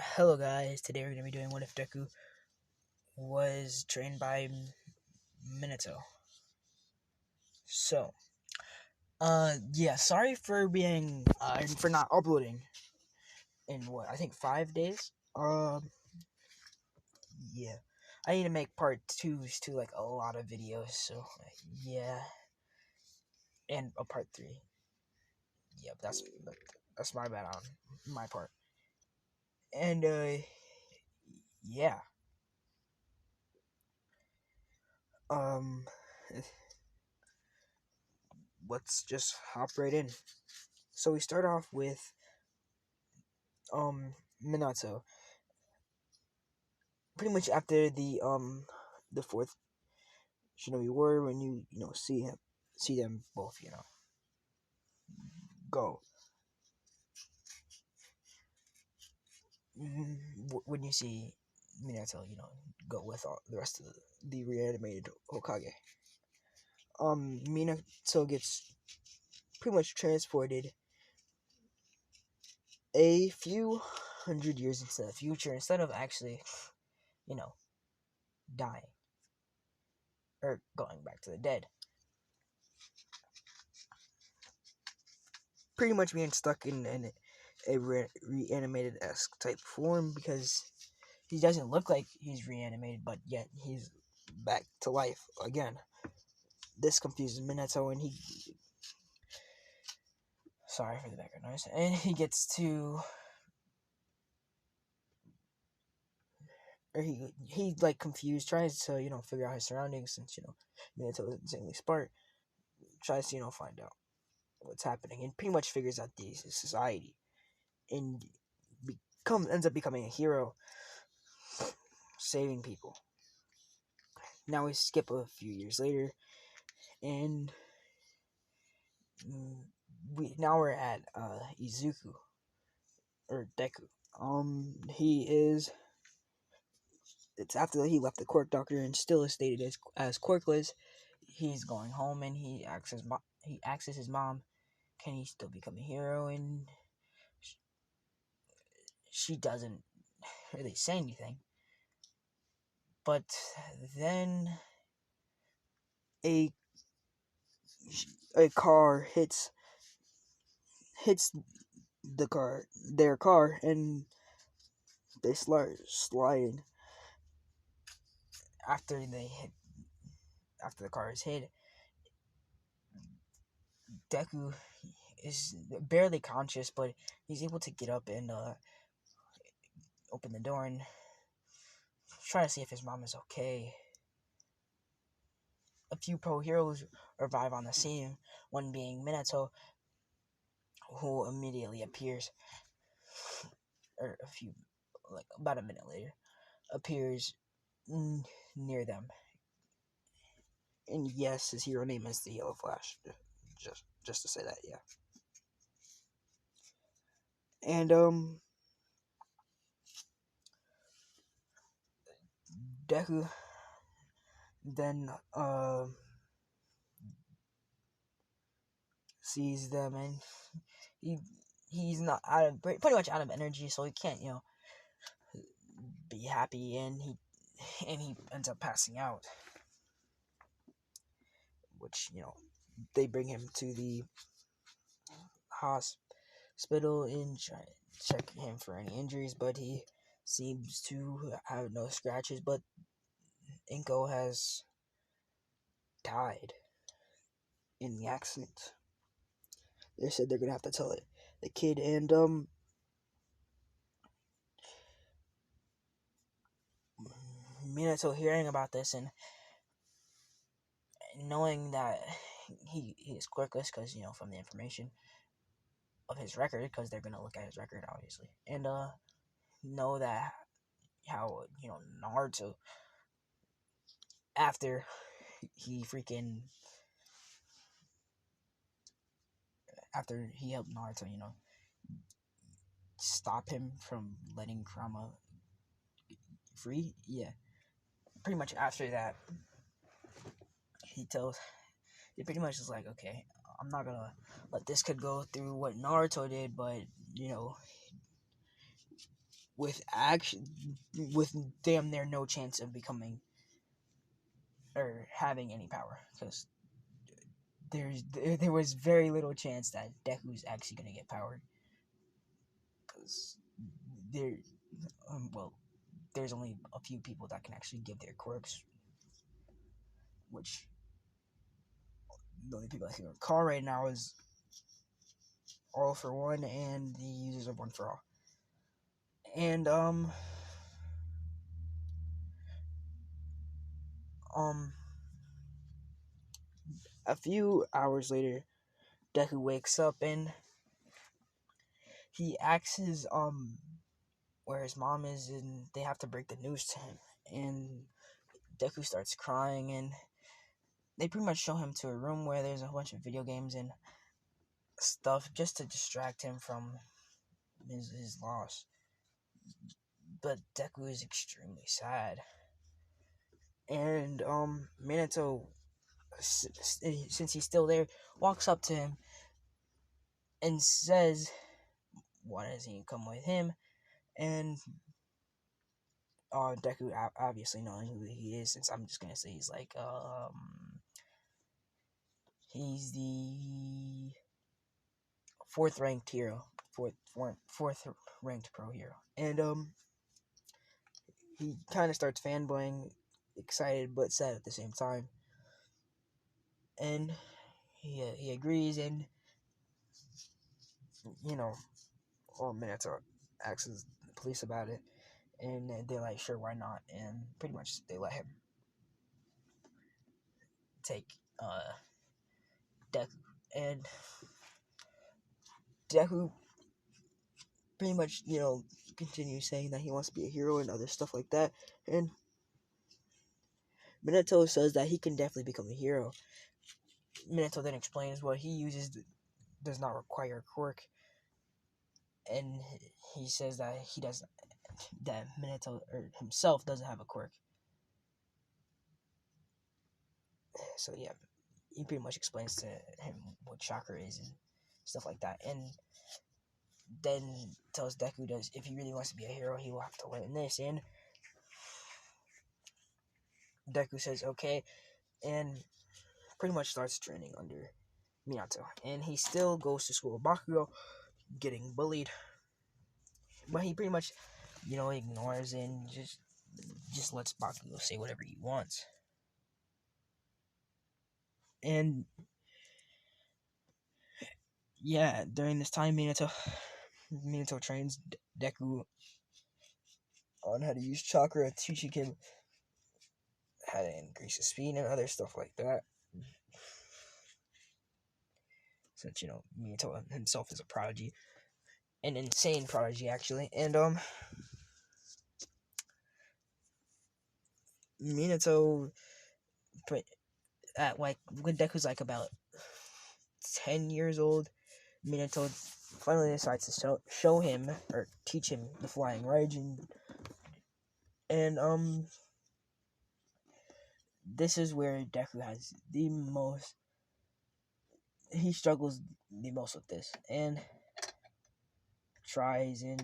Hello guys, today we're going to be doing what if Deku was trained by Minato. So, yeah, sorry for for not uploading in I think 5 days. Yeah, I need to make part 2s to like a lot of videos, so yeah, and a part 3. Yep, that's my bad on my part. And, yeah, um, let's just hop right in. So we start off with Minato. Pretty much after the fourth Shinobi War, when you see them both go. When you see Minato go with all the rest of the reanimated Hokage, Minato gets pretty much transported a few hundred years into the future instead of actually you know dying or going back to the dead. Pretty much being stuck in a reanimated-esque type form, because he doesn't look like he's reanimated, but yet he's back to life again. This confuses Minato, and sorry for the background noise, and he gets to, or he like confused, tries to figure out his surroundings, since Minato is insanely smart, tries to find out what's happening, and pretty much figures out the society, and ends up becoming a hero, saving people. Now we skip a few years later, and we're at Izuku, or Deku. It's after he left the Quirk Doctor and still is stated as Quirkless. He's going home, and he asks his mom, can he still become a hero? And she doesn't really say anything. But then a car hits their car, and they start sliding. After the car is hit, Deku is barely conscious, but he's able to get up and open the door and try to see if his mom is okay. A few pro heroes arrive on the scene, one being Minato, who immediately appears, or about a minute later, appears near them. And yes, his hero name is the Yellow Flash. Just to say that, yeah. And Deku then sees them, and he's not pretty much out of energy, so he can't be happy, and he ends up passing out, which they bring him to the hospital and try to check him for any injuries, but he seems to have no scratches. But Inko has died in the accident. They said they're gonna have to tell the kid, and Minato, hearing about this and knowing that he is quirkless, because from the information of his record, because they're gonna look at his record, obviously, and know that how Naruto, after he helped Naruto stop him from letting Kurama free, yeah, pretty much after that, he pretty much is like, okay, I'm not gonna let this kid go through what Naruto did, but with damn near no chance of becoming or having any power, because there was very little chance that Deku's actually gonna get powered, because there well, there's only a few people that can actually give their quirks, which the only people I can recall right now is All for One and the users of One for All. And a few hours later, Deku wakes up and he asks his where his mom is, and they have to break the news to him. And Deku starts crying, and they pretty much show him to a room where there's a bunch of video games and stuff just to distract him from his loss. But Deku is extremely sad. And Minato, since he's still there, walks up to him and says, why doesn't he come with him? And Deku, obviously knowing who he is, since I'm just gonna say he's like he's the fourth ranked hero, fourth ranked pro hero, and he kind of starts fanboying, excited but sad at the same time, and he agrees, and Minato asks the police about it, and they're like, sure, why not, and pretty much they let him take Deku, and Deku pretty much, continues saying that he wants to be a hero and other stuff like that. And Minato says that he can definitely become a hero. Minato then explains what he uses does not require a quirk. And he says that that Minato himself doesn't have a quirk. So yeah, he pretty much explains to him what chakra is and stuff like that. And then tells Deku that if he really wants to be a hero, he will have to learn this. And Deku says okay, and pretty much starts training under Minato. And he still goes to school with Bakugo, getting bullied, but he pretty much, ignores and just lets Bakugo say whatever he wants. And yeah, during this time, Minato trains Deku on how to use chakra, teaching him how to increase his speed and other stuff like that. Since Minato himself is a prodigy, an insane prodigy actually, and Minato, at like when Deku's like about 10 years old, Minato finally decides to show him or teach him the flying Raijin, and this is where Deku has he struggles the most with this, and tries and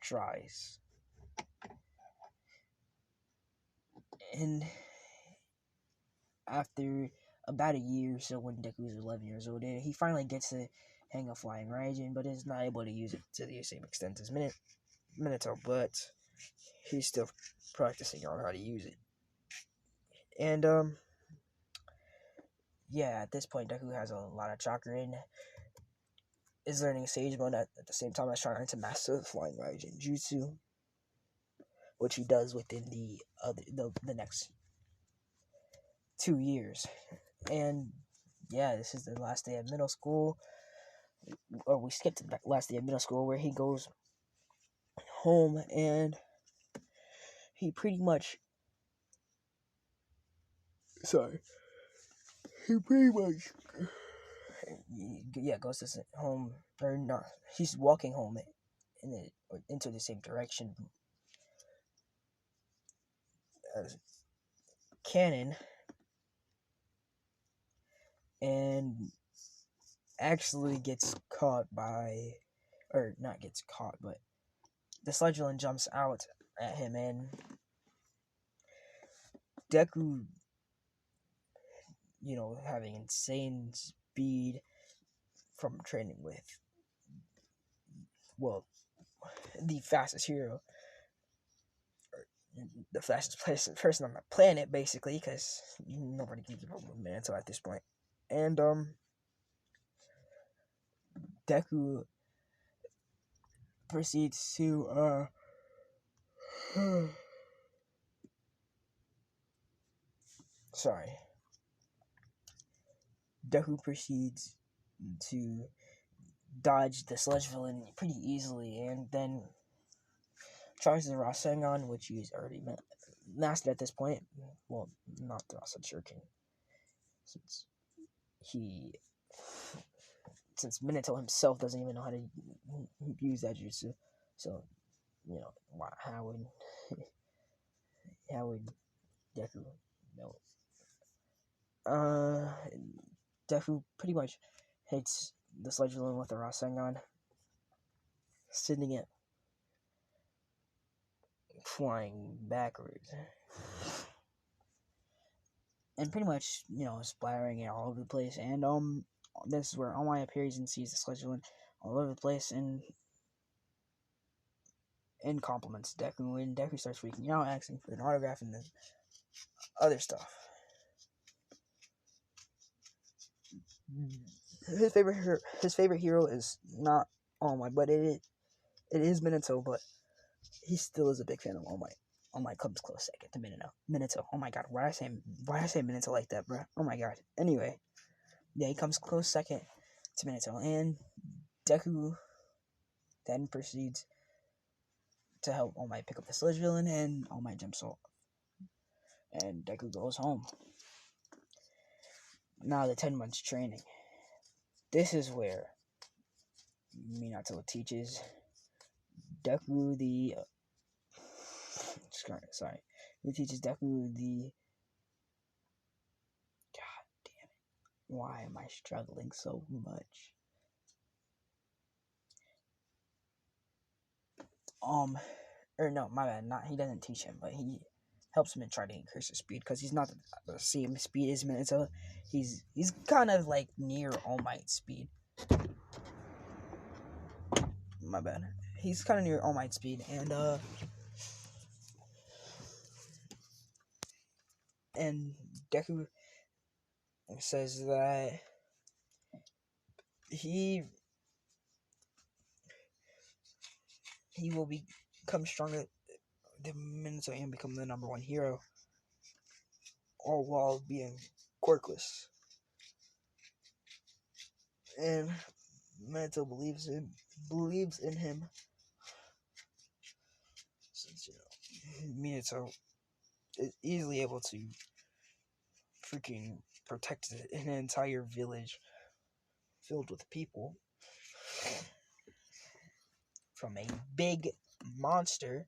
tries, and after about a year or so, when Deku is 11 years old, he finally gets to hang a flying Raijin, but is not able to use it to the same extent as Minato, but he's still practicing on how to use it. And yeah, at this point, Deku has a lot of chakra and is learning Sage Mode at the same time as trying to master the Flying Raijin Jutsu, which he does within the next 2 years. And yeah, this is the last day of middle school, or we skipped to the last day of middle school, where he goes home and he pretty much he pretty much goes to home, or not, he's walking home into the same direction as Canon, and actually gets caught by, or not gets caught, but the sludge villain jumps out at him, and Deku, having insane speed from training with, well, the fastest hero, the fastest person on the planet, basically, because nobody can keep up with Minato at this point. And Deku proceeds to sorry. Deku proceeds to dodge the sludge villain pretty easily, and then tries the Rasengan, which he's already mastered at this point. Well, not the Rasen Shuriken, since Minato himself doesn't even know how to use that jutsu. So, how would Deku know? Deku pretty much hits the sludge villain with a Rasengan, sending it flying backwards, and pretty much splattering it all over the place. And this is where All Might appears and sees the sludge villain all over the place, and compliments Deku, and Deku starts freaking out, asking for an autograph and then other stuff. His favorite hero is not All Might, but it is Minato, but he still is a big fan of All Might. All Might comes close second to Minato. Oh my god, why did I say Minato like that, bro? Oh my god. Anyway, yeah, he comes close second to Minato, and Deku then proceeds to help All Might pick up the sludge villain, and All Might jumps off, and Deku goes home. Now the 10 months training. This is where Minato teaches Deku the. He teaches Deku the. God damn it! Why am I struggling so much? Or no, my bad. Not he doesn't teach him, but he helps him and try to increase his speed, because he's not the same speed as Minato. He's kind of like near All Might's speed. My bad. He's kind of near All Might's speed, and Deku says that he will become stronger than Minato and become the number one hero, all while being quirkless. And Minato believes in him, since Minato is easily able to freaking protect an entire village filled with people from a big monster,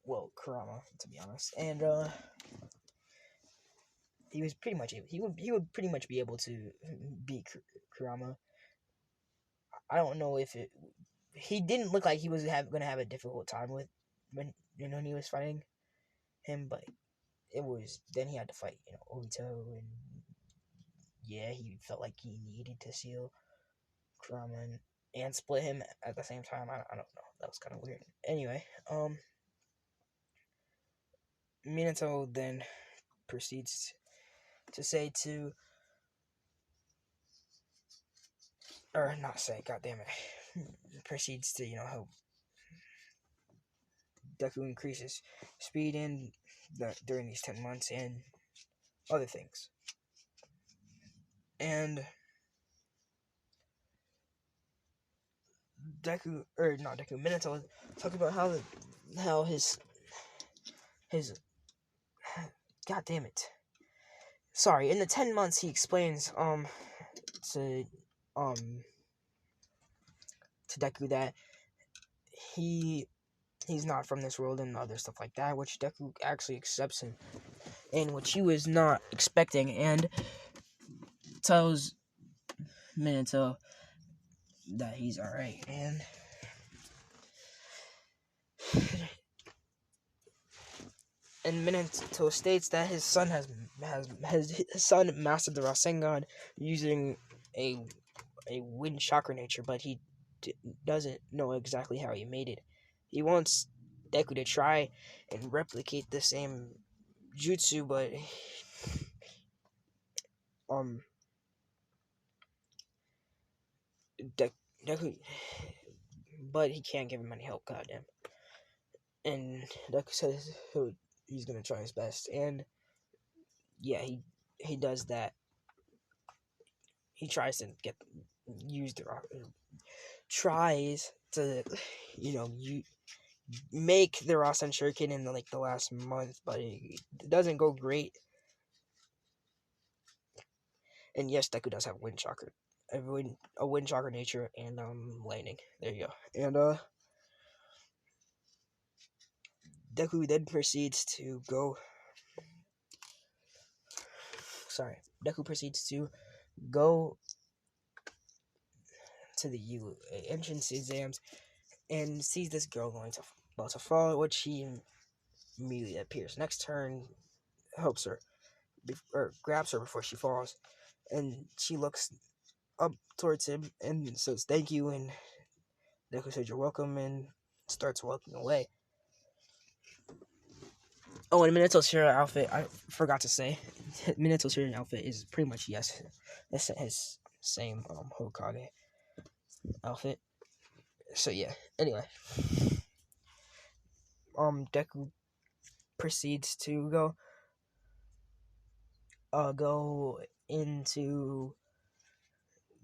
or Kurama, to be honest. And he was pretty much able, he would pretty much be able to beat Kurama. I don't know if he didn't look like he was gonna have a difficult time with when he was fighting him, but then he had to fight Obito, and yeah, he felt like he needed to seal Kurama and split him at the same time. I don't know, that was kind of weird. Anyway, Minato then proceeds to say to, or not say, god damn it, proceeds to help Deku increases speed during these 10 months and other things. And Minato talking about how his god damn it. Sorry, in the 10 months he explains to Deku that he's not from this world and other stuff like that, which Deku actually accepts him, and which he was not expecting, and tells Minato that he's alright. And And Minato states that his son has his son mastered the Rasengan using a wind chakra nature, but he doesn't know exactly how he made it. He wants Deku to try and replicate the same jutsu, but um, Deku, but he can't give him any help. Goddamn. And Deku says he's gonna try his best, and yeah, he does that. He tries to use the tries to you make the Rasen Shuriken in the last month, but it doesn't go great. And yes, Deku does have wind chakra, a wind chakra nature, and lightning. There you go. And Deku then proceeds to go. Sorry, Deku proceeds to go to the entrance exams and sees this girl about to fall, which he immediately appears. Next turn, helps her or grabs her before she falls, and she looks up towards him and says thank you, and Deku says you're welcome and starts walking away. Oh, and Minato's hero outfit, I forgot to say, Minato's hero outfit is pretty much his same Hokage outfit. So yeah. Anyway, Deku proceeds to go into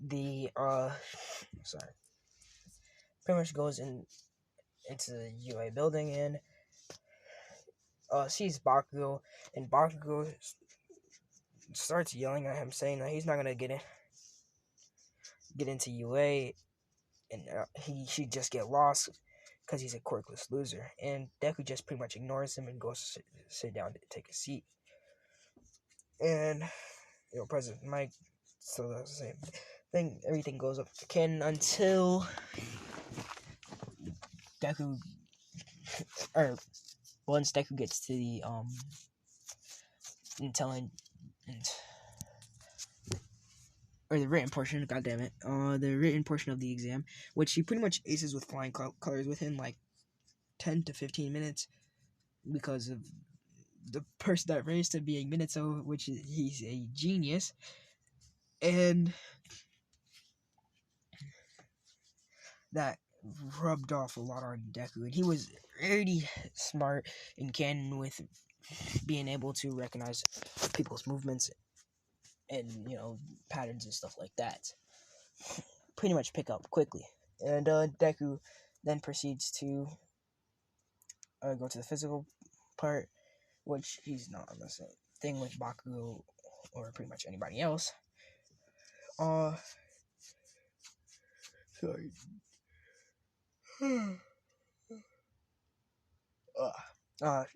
the sorry, pretty much goes into the UA building and sees Bakugo, and Bakugo starts yelling at him, saying that he's not gonna get into UA, and he should just get lost because he's a quirkless loser. And Deku just pretty much ignores him and goes to sit down to take a seat. And President Mike still does the same thing. Everything goes up to Ken until Deku, or once Deku gets to the intelligent or the written portion, god damn it, the written portion of the exam, which he pretty much aces with flying colors within like 10 to 15 minutes because of the person that raised him being Minato, which he's a genius, and that rubbed off a lot on Deku, and he was really smart in canon with being able to recognize people's movements and patterns and stuff like that. Pretty much pick up quickly, and Deku then proceeds to go to the physical part, which he's not on the same thing with Bakugo or pretty much anybody else. Sorry.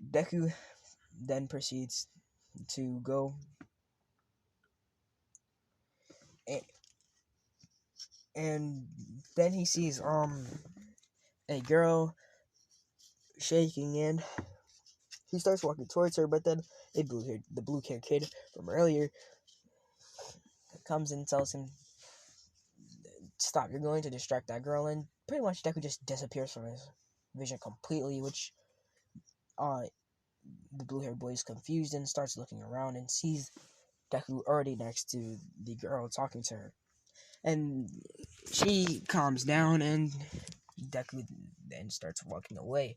Deku then proceeds to go and then he sees a girl shaking, and he starts walking towards her, but then the blue haired kid from earlier comes and tells him, stop, you're going to distract that girl, and pretty much Deku just disappears from his vision completely, which the blue haired boy is confused and starts looking around and sees Deku already next to the girl talking to her. And she calms down, and Deku then starts walking away.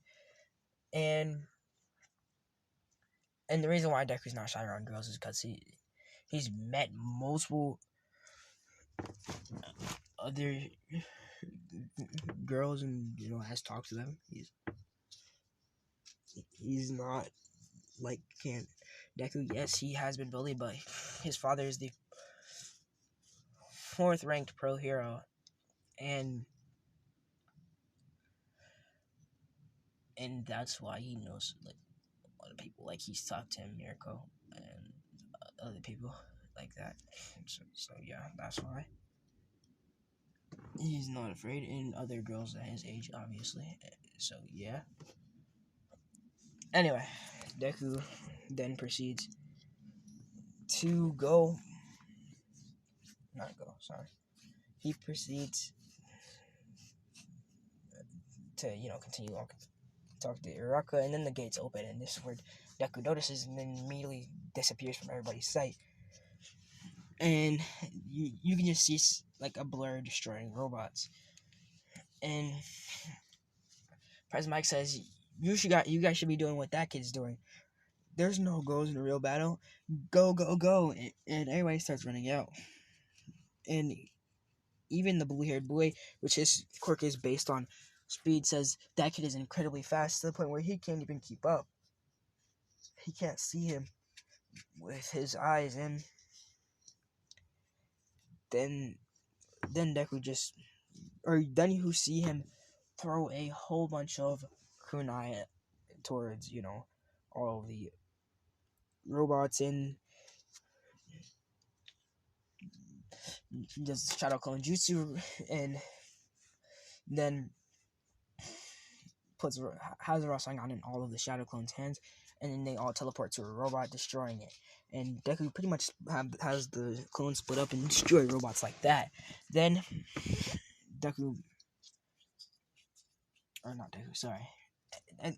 And the reason why Deku's not shy around girls is because he's met multiple other girls and has talked to them. He's not like can't Deku. Yes, he has been bullied, but his father is the 4th ranked pro hero, and that's why he knows like a lot of people. Like he's talked to him, Mirko, and other people like that. So yeah, that's why he's not afraid. And other girls at his age, obviously. So yeah. Anyway, Deku then proceeds to go. Not go, sorry. He proceeds to, continue walking, talk to Uraka, and then the gates open, and this is where Deku notices and then immediately disappears from everybody's sight. And you can just see like a blur destroying robots. And President Mike says, you guys should be doing what that kid's doing. There's no goals in a real battle. Go, go, go. And everybody starts running out. And even the blue-haired boy, which his quirk is based on speed, says that kid is incredibly fast to the point where he can't even keep up. He can't see him with his eyes. And then Deku then you see him throw a whole bunch of kunai towards, all of the robots, and does Shadow Clone Jutsu, and then has a Rasengan in all of the Shadow Clone's hands, and then they all teleport to a robot, destroying it. And Deku pretty much has the clones split up and destroy robots like that. Then Deku, or not Deku, sorry,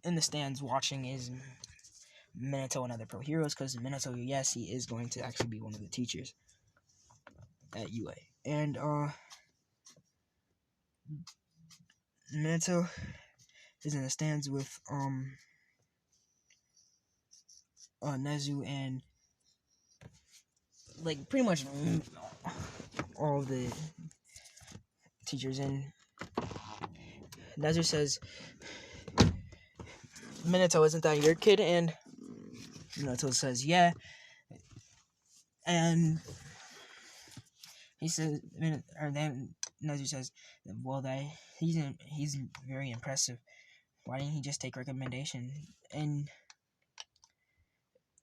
in the stands watching is Minato and other pro heroes, because Minato, yes, he is going to actually be one of the teachers at UA. And Minato is in the stands with Nezu and like pretty much all the teachers. And Nezu says, Minato, isn't that your kid? And Minato says, yeah. And he says, or then Nezu says, well, that he's very impressive. Why didn't he just take recommendation? And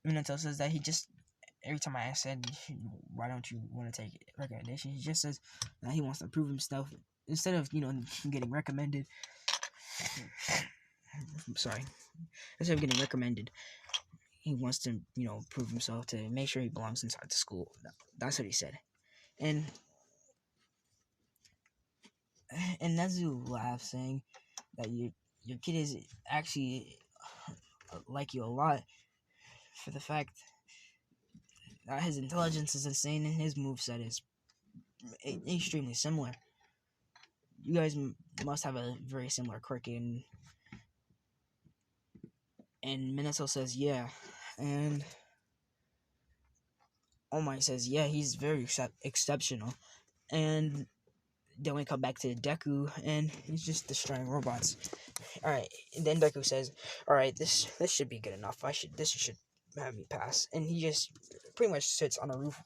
Minato says that he just, every time I said, why don't you want to take recommendation, he just says that he wants to prove himself instead of, getting recommended. Sorry. Instead of getting recommended, he wants to, prove himself to make sure he belongs inside the school. That's what he said. And Nezu laughs, saying that your kid is actually like you a lot, for the fact that his intelligence is insane and his moveset is extremely similar. You guys must have a very similar quirk. And Minato says, yeah. And All Might says, yeah, he's very exceptional. And then we come back to Deku, and he's just destroying robots. All right, and then Deku says, "All right, this should be good enough. This should have me pass." And he just pretty much sits on a roof,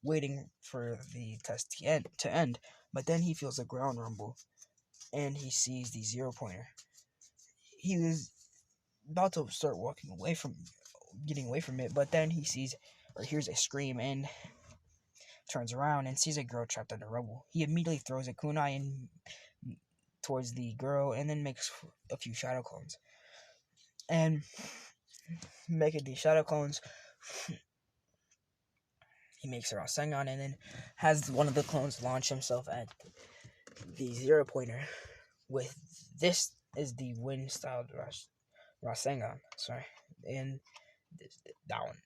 waiting for the test to end. But then he feels the ground rumble, and he sees the 0-pointer. He was about to start getting away from it, but then he sees or hears a scream and turns around and sees a girl trapped under rubble. He immediately throws a kunai towards the girl and then makes a few shadow clones. And making these shadow clones, he makes a Rasengan and then has one of the clones launch himself at the 0-pointer. With this is the wind styled Rasengan. Sorry. And that one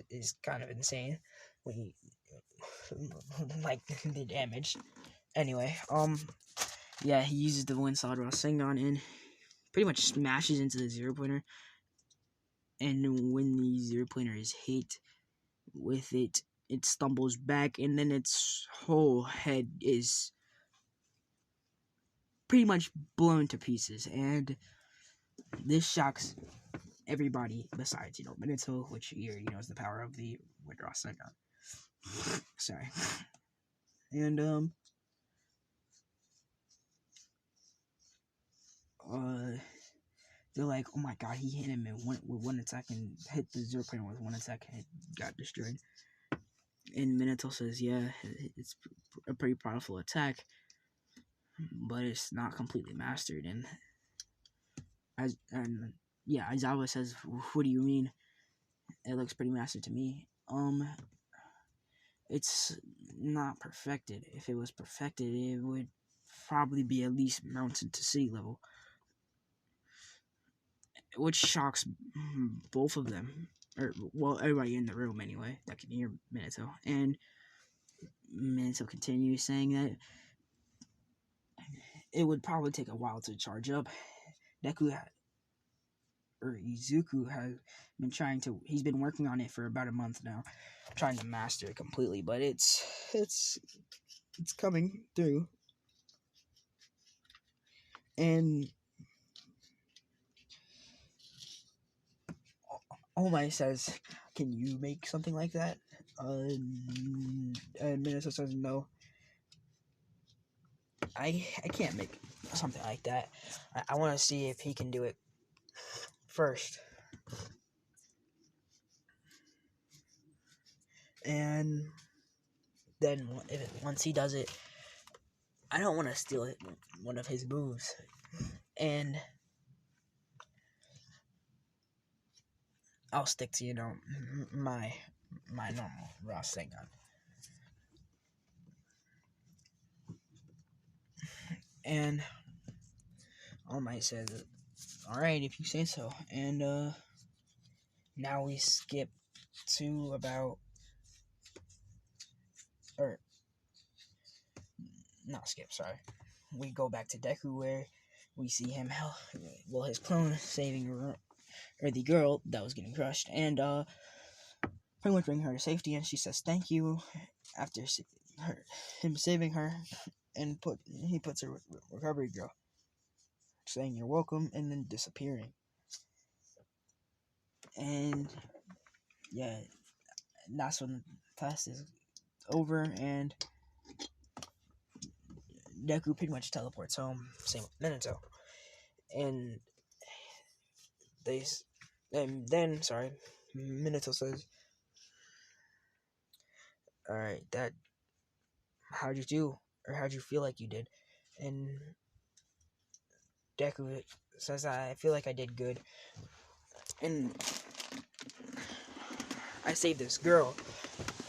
is kind of insane when you like the damage. Anyway, yeah, he uses the wind styled Rasengan and pretty much smashes into the 0-pointer. And when the 0-pointer is hit with it, it stumbles back, and then its whole head is pretty much blown to pieces. And this shocks everybody besides, Minato, which he already knows the power of the Wind Rasengan. Sorry. And they're like, oh my god, he hit him with one attack and hit the 0-pointer with one attack and it got destroyed. And Minato says, yeah, it's a pretty powerful attack, but it's not completely mastered. And yeah, Aizawa says, "What do you mean? It looks pretty massive to me." It's not perfected. If it was perfected, it would probably be at least mounted to sea level, which shocks both of them, or well, everybody in the room anyway that can hear Minato. And Minato continues saying that it would probably take a while to charge up. Deku or Izuku has been he's been working on it for about a month now, trying to master it completely, but it's coming through. And Omai says, "Can you make something like that?" And Minato says, "No, I can't make something like that. I want to see if he can do it first." And then once he does it, I don't want to steal one of his moves. And I'll stick to, my normal Rasengan. And All Might says, "Alright, if you say so." And now we skip to about, or not skip, sorry. We go back to Deku where we see him his clone saving the girl that was getting crushed, and pretty much bring her to safety, and she says thank you after him saving her, and he puts her recovery girl, saying you're welcome, and then disappearing. And yeah, that's when the test is over, and Deku pretty much teleports home. Same with Minato, and Minato says, "All right, that how'd you do, or how'd you feel like you did?" And Deku says, "I feel like I did good, and I saved this girl."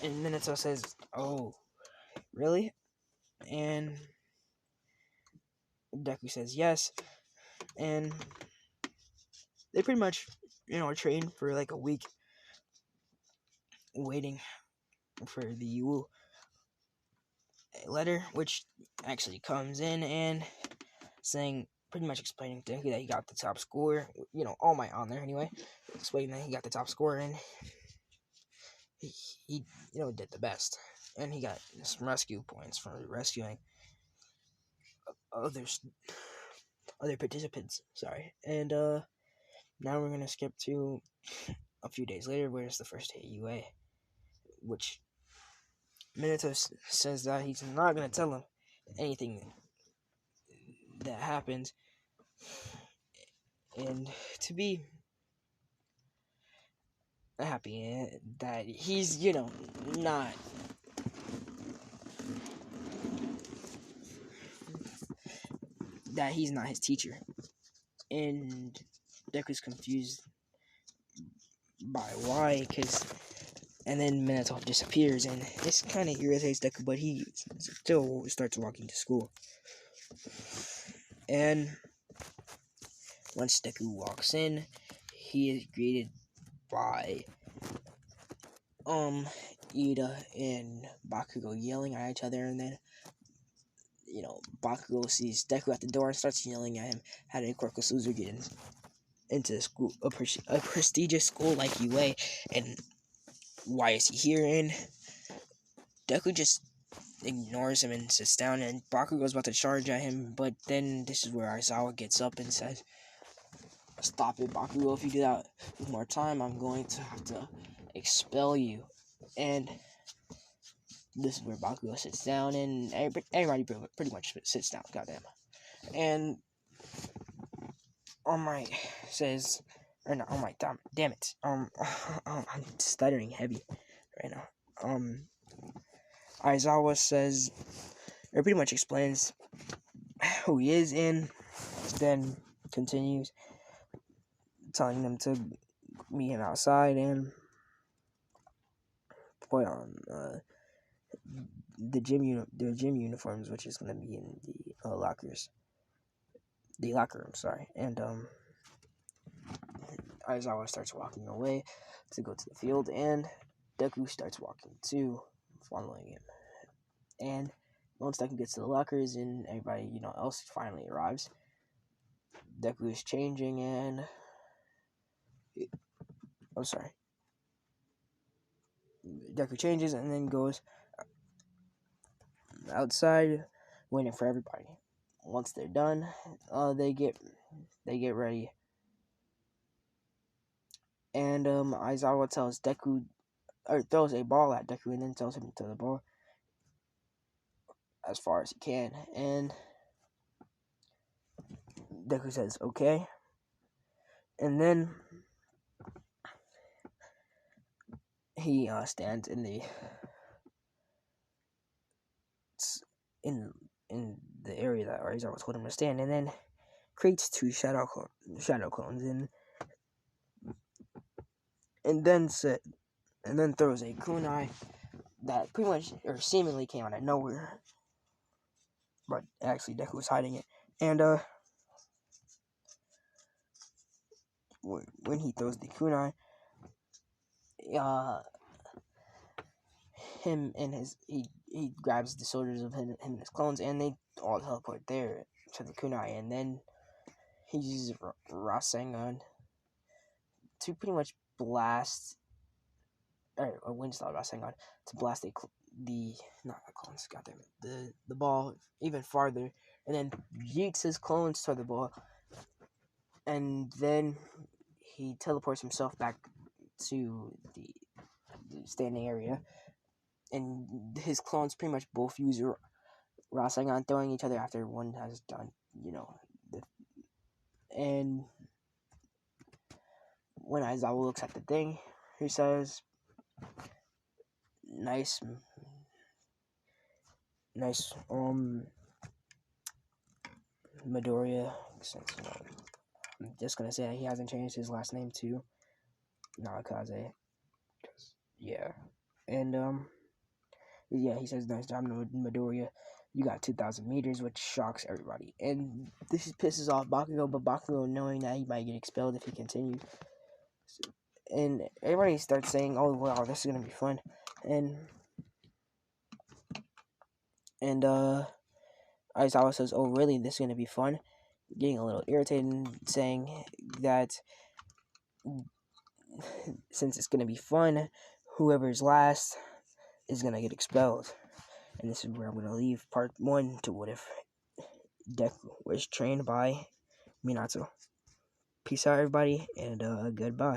And Minato says, "Oh, really?" And Deku says yes, and they pretty much, are trained for like a week, waiting for the Yu letter, which actually comes in and saying, pretty much explaining to Deku that he got the top score. All Might on there anyway, explaining that he got the top score, and he did the best, and he got some rescue points for rescuing other participants. Sorry, and now we're gonna skip to a few days later, where it's the first day of UA, which Minato says that he's not gonna tell him anything that happens, and to be happy that he's not his teacher. And Deku's confused by why, and then Minato disappears, and this kind of irritates Deku, but he still starts walking to school. And once Deku walks in, he is greeted by Ida and Bakugo yelling at each other, and then Bakugo sees Deku at the door and starts yelling at him, "How did Korkosuzu get into school, a prestigious school like UA, and why is he here?" And Deku just ignores him and sits down, and Bakugo's about to charge at him, but then this is where Aizawa gets up and says, "Stop it, Bakugo. If you do that one more time, I'm going to have to expel you." And this is where Bakugo sits down, and everybody pretty much sits down, goddamn. And All Might says, or not, All Might, damn it. I'm stuttering heavy right now. Aizawa says, or pretty much explains who he is, and then continues telling them to meet him outside and put on their gym uniforms, which is gonna be in the locker room. Sorry, and Aizawa starts walking away to go to the field, and Deku starts walking too, following him. And once Deku gets to the lockers and everybody else finally arrives, Deku is changing and Deku changes and then goes outside, waiting for everybody. Once they're done, they get ready, and Aizawa tells Deku, or throws a ball at Deku, and then tells him to throw the ball as far as he can, and Deku says okay, and then he stands in the area that Aizawa told him to stand, and then creates two shadow clones, and then throws a kunai that pretty much or seemingly came out of nowhere, but actually Deku was hiding it. And when he throws the kunai, he grabs the soldiers of him and his clones, and they all teleport there to the kunai, and then he uses Rasengan to pretty much blast, or Wind-style Rasengan to blast the ball even farther, and then yeets his clones to the ball, and then he teleports himself back to the standing area, and his clones pretty much both use Rasengan, throwing each other after one has done, and when Aizawa looks at the thing, he says, nice, Midoriya, since, I'm just gonna say that he hasn't changed his last name to Narakaze, because, yeah, and, yeah, he says, nice job, Midoriya, you got 2,000 meters, which shocks everybody, and this pisses off Bakugo, but Bakugo, knowing that he might get expelled if he continues, and everybody starts saying, oh, wow, this is gonna be fun, and Aizawa says, oh, really, this is gonna be fun, getting a little irritated and saying that since it's gonna be fun, whoever's last is gonna get expelled. And this is where I'm gonna leave part 1 to what if Deku was trained by Minato. Peace out, everybody, and goodbye.